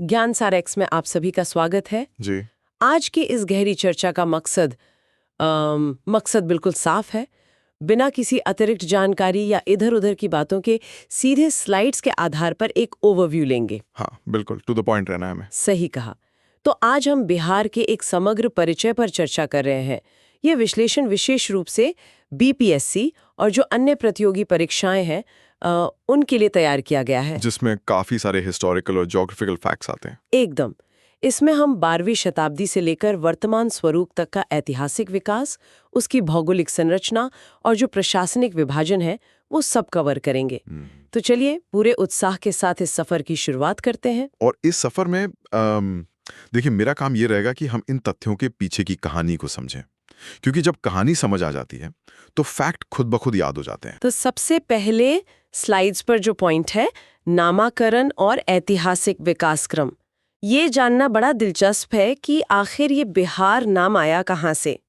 ज्ञान सार एक्स में आप सभी का स्वागत है। जी। आज की इस गहरी चर्चा का मकसद बिल्कुल साफ है। बिना किसी अतिरिक्त जानकारी या इधर-उधर की बातों के सीधे स्लाइड्स के आधार पर एक ओवरव्यू लेंगे। हाँ, बिल्कुल टू द पॉइंट रहना है हमें। सही कहा। तो आज हम बिहार के एक समग्र परिचय पर चर्चा कर रहे हैं। ये विश्लेषण विशेष रूप से बीपीएससी और जो अन्य प्रतियोगी परीक्षाएं हैं उनके लिए तैयार किया गया है, जिसमें काफी सारे हिस्टोरिकल और ज्योग्राफिकल फैक्ट्स आते हैं। एकदम। इसमें हम 12वीं शताब्दी से लेकर वर्तमान स्वरूप तक का ऐतिहासिक विकास, उसकी भौगोलिक संरचना और जो प्रशासनिक विभाजन है वो सब कवर करेंगे। तो चलिए पूरे उत्साह के साथ इस सफर की शुरुआत करते हैं। और इस सफर में देखिए, मेरा काम ये रहेगा कि हम इन तथ्यों के पीछे की कहानी को समझें, क्योंकि जब कहानी समझ आ जाती है तो फैक्ट खुद ब खुद याद हो जाते हैं। तो सबसे पहले स्लाइड्स पर जो पॉइंट है, नामाकरण और ऐतिहासिक विकास क्रम, ये जानना बड़ा दिलचस्प है कि आखिर ये बिहार नाम आया कहाँ से।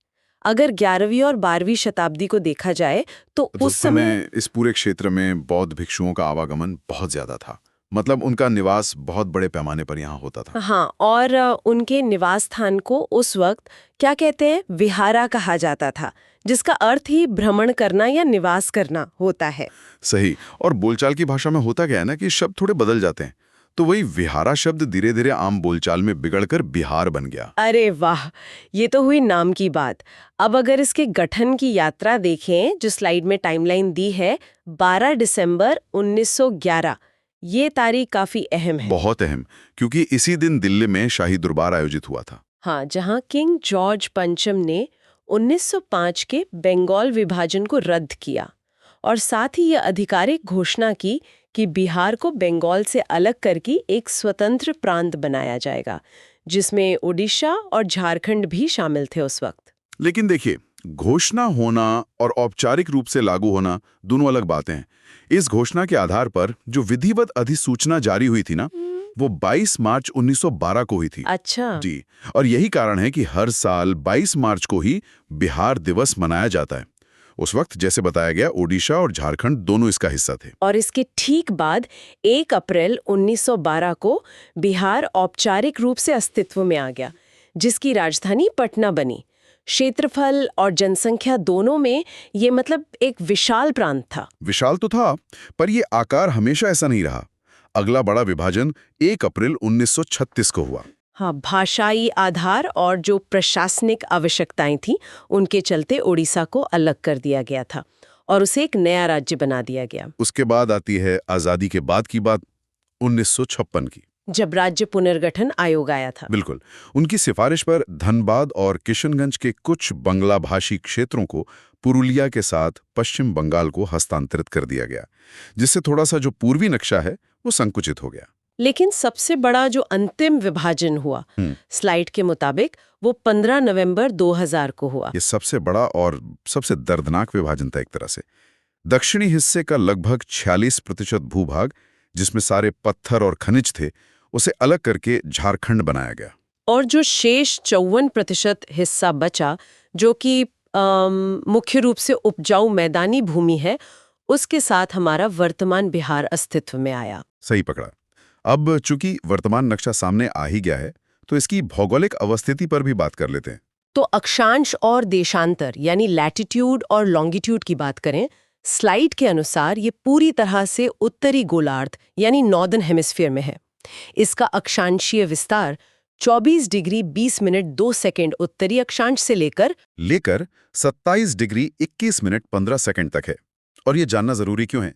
अगर 11वीं और 12वीं शताब्दी को देखा जाए तो उस समय इस पूरे क्षेत्र में बौद्ध भिक्षुओं का आवागमन बहुत ज्यादा था। मतलब उनका निवास बहुत बड़े पैमाने पर यहाँ होता था। हाँ, और उनके निवास स्थान को उस वक्त क्या कहते हैं, विहारा कहा जाता था, जिसका अर्थ ही भ्रमण करना या निवास करना होता है। सही। और बोलचाल की भाषा में होता क्या है ना कि शब्द थोड़े बदल जाते हैं, तो वही विहारा शब्द धीरे धीरे आम बोलचाल में बिगड़कर बिहार बन गया। अरे वाह, ये तो हुई नाम की बात। अब अगर इसके गठन की यात्रा देखें, जो स्लाइड में टाइमलाइन दी है, 12 दिसंबर 1911, ये तारीख काफी अहम है। बहुत अहम, क्योंकि इसी दिन दिल्ली में शाही दरबार आयोजित हुआ था। हाँ, जहां किंग जॉर्ज पंचम ने 1905 के बंगाल विभाजन को रद्द किया और साथ ही यह आधिकारिक घोषणा की कि बिहार को बंगाल से अलग करके एक स्वतंत्र प्रांत बनाया जाएगा, जिसमें ओडिशा और झारखंड भी शामिल थे उस वक्त। लेकिन देखिए, घोषणा होना और औपचारिक रूप से लागू होना दोनों अलग बातें हैं। इस घोषणा के आधार पर जो विधिवत अधिसूचना जारी हुई थी ना, वो 22 मार्च 1912 को हुई थी। अच्छा जी। और यही कारण है कि हर साल 22 मार्च को ही बिहार दिवस मनाया जाता है। उस वक्त जैसे बताया गया, ओडिशा और झारखंड दोनों इसका हिस्सा थे। और इसके ठीक बाद 1 अप्रैल 1912 को बिहार औपचारिक रूप से अस्तित्व में आ गया, जिसकी राजधानी पटना बनी। क्षेत्रफल और जनसंख्या दोनों में ये मतलब एक विशाल प्रांत था। विशाल तो था, पर ये आकार हमेशा ऐसा नहीं रहा। अगला बड़ा विभाजन 1 अप्रैल 1936 को हुआ। हाँ, भाषाई आधार और जो प्रशासनिक आवश्यकताएं थीं, उनके चलते ओडिशा को अलग कर दिया गया था और उसे एक नया राज्य बना दिया गया। उसके बाद आती है आजादी के बाद की बात, 1956 की, जब राज्य पुनर्गठन आयोग आया था। बिल्कुल। उनकी सिफारिश पर धनबाद और किशनगंज के कुछ बंगला भाषी क्षेत्रों को पुरुलिया के साथ पश्चिम बंगाल को हस्तांतरित कर दिया गया, जिससे थोड़ा सा जो पूर्वी नक्शा है वो संकुचित हो गया। लेकिन सबसे बड़ा जो अंतिम विभाजन हुआ, स्लाइड के मुताबिक, वो 15 नवंबर 2000 को हुआ। ये सबसे बड़ा और सबसे दर्दनाक विभाजन था एक तरह से। दक्षिणी हिस्से का लगभग 46% भूभाग, जिसमें सारे पत्थर और खनिज थे, उसे अलग करके झारखंड बनाया गया। और जो शेष 54% हिस्सा बचा, जो कि मुख्य रूप से उपजाऊ मैदानी भूमि है, उसके साथ हमारा वर्तमान बिहार अस्तित्व में आया। सही पकड़ा। अब चूंकि वर्तमान नक्शा सामने आ ही गया है, तो इसकी भौगोलिक अवस्थिति पर भी बात कर लेते हैं। तो अक्षांश और देशांतर यानी लैटिट्यूड और लॉन्गिट्यूड की बात करें, स्लाइड के अनुसार ये पूरी तरह से उत्तरी गोलार्ध यानी नॉर्दर्न हेमिस्फीयर में है। इसका अक्षांशीय विस्तार 24 डिग्री 20 मिनट 2 सेकंड उत्तरी अक्षांश से लेकर 27 डिग्री 21 मिनट 15 सेकंड तक है। और ये जानना जरूरी क्यों है?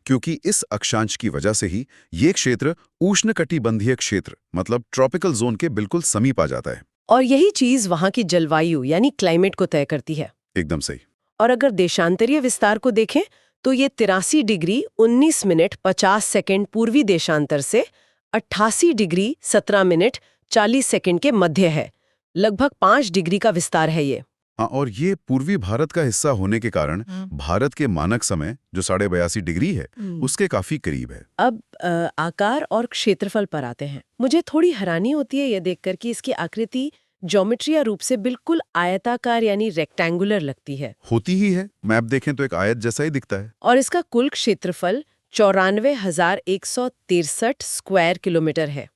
क्योंकि इस अक्षांश की वजह से ही ये क्षेत्र उष्णकटिबंधीय क्षेत्र मतलब ट्रॉपिकल जोन के बिल्कुल समीप आ जाता है। और यही चीज वहां की जलवायु यानी क्लाइमेट को तय करती है। एकदम सही। और अगर देशांतरीय विस्तार को देखें तो ये 83 डिग्री 19 मिनट 50 सेकंड पूर्वी देशांतर से 88 डिग्री 17 मिनट 40 सेकंड के मध्य है। लगभग 5 डिग्री का विस्तार है ये। हाँ, और ये पूर्वी भारत का हिस्सा होने के कारण भारत के मानक समय जो 82.5 डिग्री है, उसके काफी करीब है। अब आकार और क्षेत्रफल पर आते हैं। मुझे थोड़ी हैरानी होती है ये देखकर कि इसकी आकृति ज्योमेट्रीय रूप से बिल्कुल आयताकार यानी रेक्टेंगुलर लगती है। होती ही है, मैप देखें तो एक आयत जैसा ही दिखता है। और इसका कुल क्षेत्रफल 94,163 स्क्वायर किलोमीटर है,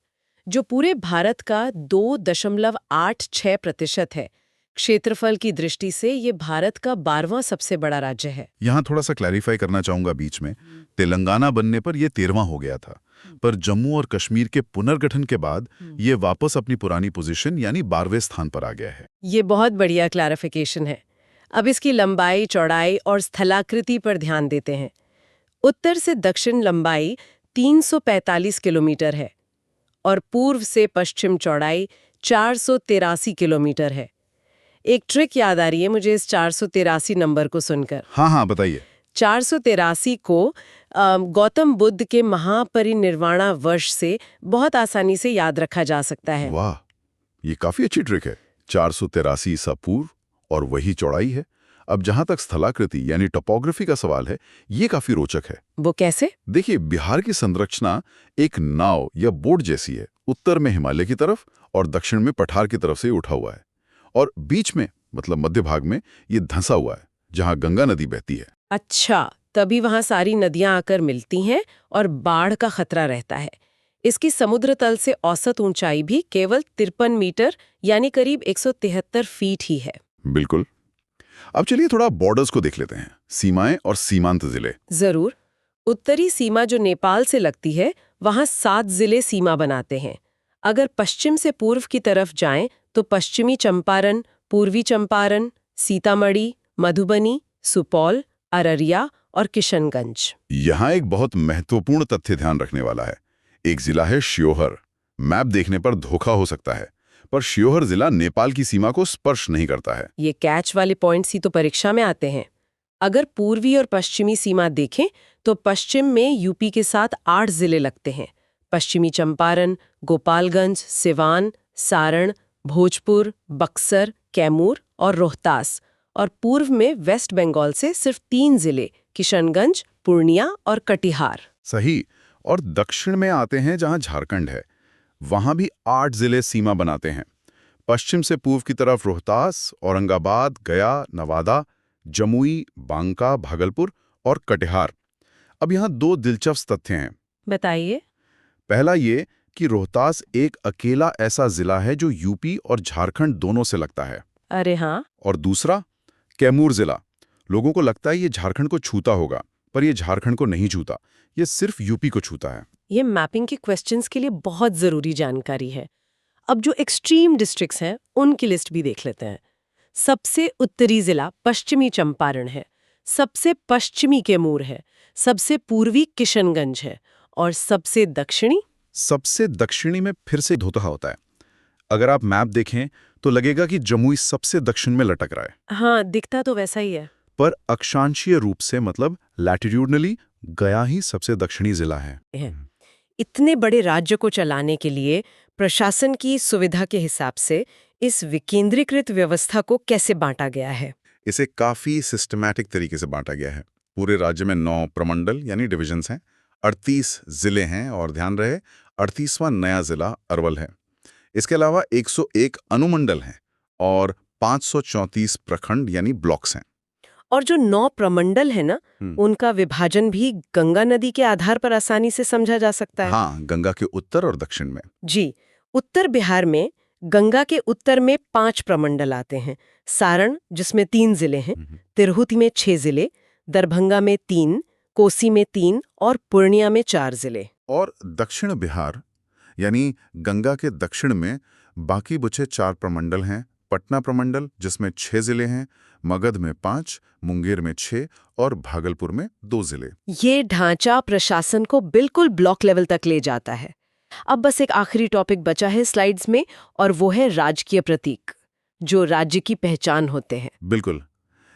जो पूरे भारत का 2.86% है। क्षेत्रफल की दृष्टि से ये भारत का 12वां सबसे बड़ा राज्य है। यहाँ थोड़ा सा क्लैरिफाई करना चाहूंगा बीच में। तेलंगाना बनने पर यह 13वां हो गया था, पर जम्मू और कश्मीर के पुनर्गठन के बाद ये वापस अपनी पुरानी पोजीशन यानी 12वें स्थान पर आ गया है। ये बहुत बढ़िया क्लैरिफिकेशन है। अब इसकी लंबाई, चौड़ाई और स्थलाकृति पर ध्यान देते हैं। उत्तर से दक्षिण लंबाई 345 किलोमीटर है और पूर्व से पश्चिम चौड़ाई 483 किलोमीटर है। एक ट्रिक याद आ रही है मुझे इस 483 नंबर को सुनकर। हाँ, बताइए। 483 को गौतम बुद्ध के महापरिनिर्वाण वर्ष से बहुत आसानी से याद रखा जा सकता है। वाह, ये काफी अच्छी ट्रिक है। 483 ईसा पूर्व और वही चौड़ाई है। अब जहां तक स्थलाकृति यानी टोपोग्राफी का सवाल है, ये काफी रोचक है। वो कैसे? देखिए, बिहार की संरचना एक नाव या बोट जैसी है। उत्तर में हिमालय की तरफ और दक्षिण में पठार की तरफ से उठा हुआ है, और बीच में मतलब मध्य भाग में ये धंसा हुआ है जहां गंगा नदी बहती है। अच्छा, तभी वहां सारी नदियां आकर मिलती हैं और बाढ़ का खतरा रहता है। इसकी समुद्र तल से औसत ऊंचाई भी केवल 53 मीटर यानी करीब 173 फीट ही है। बिल्कुल। अब चलिए थोड़ा बॉर्डर्स को देख लेते हैं, सीमाएं और सीमांत जिले। जरूर। उत्तरी सीमा जो नेपाल से लगती है, वहां 7 जिले सीमा बनाते हैं। अगर पश्चिम से पूर्व की तरफ जाएं तो पश्चिमी चंपारण, पूर्वी चंपारण, सीतामढ़ी, मधुबनी, सुपौल, अररिया और किशनगंज। यहाँ एक बहुत महत्वपूर्ण तथ्य ध्यान रखने वाला है। एक जिला है शियोहर। मैप देखने पर धोखा हो सकता है, पर शियोहर जिला नेपाल की सीमा को स्पर्श नहीं करता है। ये कैच वाले पॉइंट्स ही तो परीक्षा में आते हैं। अगर पूर्वी और पश्चिमी सीमा देखें तो पश्चिम में यूपी के साथ 8 जिले लगते हैं। पश्चिमी चंपारण, गोपालगंज, सिवान, सारण, भोजपुर, बक्सर, कैमूर और रोहतास। और पूर्व में वेस्ट बंगाल से सिर्फ 3 जिले, किशनगंज, पूर्णिया और कटिहार। सही। और दक्षिण में आते हैं जहां झारखंड है, वहां भी 8 जिले सीमा बनाते हैं। पश्चिम से पूर्व की तरफ रोहतास, औरंगाबाद, गया, नवादा, जमुई, बांका, भागलपुर और कटिहार। अब यहाँ 2 दिलचस्प तथ्य हैं। बताइए। पहला ये कि रोहतास एक अकेला ऐसा जिला है जो यूपी और झारखंड दोनों से लगता है। अरे हाँ। और दूसरा, कैमूर जिला। लोगों को लगता है ये झारखंड को छूता होगा, पर ये झारखंड को नहीं छूता, ये सिर्फ यूपी को छूता है। ये मैपिंग के क्वेश्चंस के लिए बहुत जरूरी जानकारी है। अब जो एक्सट्रीम डिस्ट्रिक्ट्स हैं, उनकी लिस्ट भी देख लेते हैं। सबसे उत्तरी जिला पश्चिमी चंपारण है, सबसे पश्चिमी कैमूर है, सबसे पूर्वी किशनगंज है और सबसे दक्षिणी में फिर से धोखा होता है। अगर आप मैप देखें तो लगेगा कि जमुई सबसे दक्षिण में लटक रहा है। हाँ, दिखता तो वैसा ही है, पर अक्षांशीय रूप से मतलब लैटिट्यूडनली गया ही सबसे दक्षिणी जिला है। इतने बड़े राज्य को चलाने के लिए प्रशासन की सुविधा के हिसाब से इस विकेंद्रीकृत व्यवस्था को कैसे बांटा गया है? इसे काफी सिस्टमैटिक तरीके से बांटा गया है। पूरे राज्य में 9 प्रमंडल यानी डिविजन्स हैं, 38 जिले हैं और ध्यान रहे 38वां नया जिला अरवल है। इसके अलावा 101 अनुमंडल हैं और 534 प्रखंड यानी ब्लॉक्स हैं। और जो 9 प्रमंडल है ना, उनका विभाजन भी गंगा नदी के आधार पर आसानी से समझा जा सकता है। हाँ, गंगा के उत्तर और दक्षिण में। जी, उत्तर बिहार में गंगा के उत्तर में 5 प्रमंडल आते हैं। सारण, जिसमें 3 जिले हैं, तिरहुत में 6 जिले, दरभंगा में 3, कोसी में 3 और पूर्णिया में 4 जिले। और दक्षिण बिहार यानी गंगा के दक्षिण में बाकी बचे 4 प्रमंडल हैं। पटना प्रमंडल, जिसमें 6 जिले हैं, मगध में 5, मुंगेर में 6 और भागलपुर में 2 जिले। ये ढांचा प्रशासन को बिल्कुल ब्लॉक लेवल तक ले जाता है। अब बस एक आखिरी टॉपिक बचा है स्लाइड्स में, और वो है राजकीय प्रतीक, जो राज्य की पहचान होते हैं। बिल्कुल।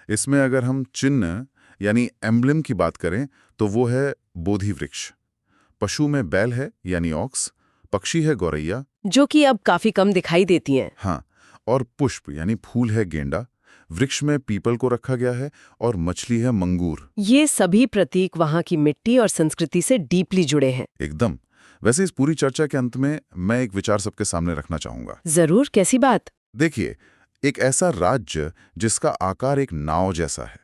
इसमें अगर हम चिन्ह यानी एम्ब्लेम की बात करें तो वो है बोधि वृक्ष। पशु में बैल है यानी ऑक्स, पक्षी है गौरैया, जो कि अब काफी कम दिखाई देती हैं। हाँ, और पुष्प यानी फूल है गेंडा। वृक्ष में पीपल को रखा गया है और मछली है मंगूर। ये सभी प्रतीक वहाँ की मिट्टी और संस्कृति से डीपली जुड़े हैं। एकदम। वैसे इस पूरी चर्चा के अंत में मैं एक विचार सबके सामने रखना चाहूंगा। जरूर, कैसी बात? देखिए, एक ऐसा राज्य जिसका आकार एक नाव जैसा है,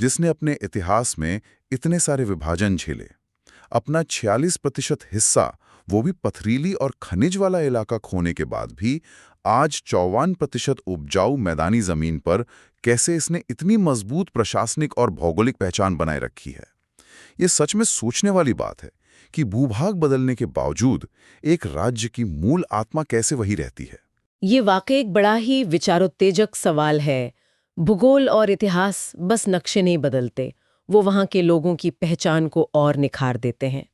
जिसने अपने इतिहास में इतने सारे विभाजन झेले, अपना 46% हिस्सा वो भी पथरीली और खनिज वाला इलाका खोने के बाद भी आज 54% उपजाऊ मैदानी जमीन पर कैसे इसने इतनी मजबूत प्रशासनिक और भौगोलिक पहचान बनाए रखी है। ये सच में सोचने वाली बात है कि भूभाग बदलने के बावजूद एक राज्य की मूल आत्मा कैसे वही रहती है। ये वाकई एक बड़ा ही विचारोत्तेजक सवाल है। भूगोल और इतिहास बस नक्शे नहीं बदलते, वो वहाँ के लोगों की पहचान को और निखार देते हैं।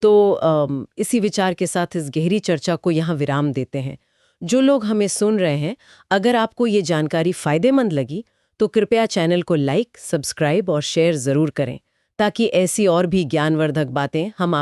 तो इसी विचार के साथ इस गहरी चर्चा को यहाँ विराम देते हैं। जो लोग हमें सुन रहे हैं, अगर आपको ये जानकारी फायदेमंद लगी तो कृपया चैनल को लाइक, सब्सक्राइब और शेयर ज़रूर करें, ताकि ऐसी और भी ज्ञानवर्धक बातें हम आप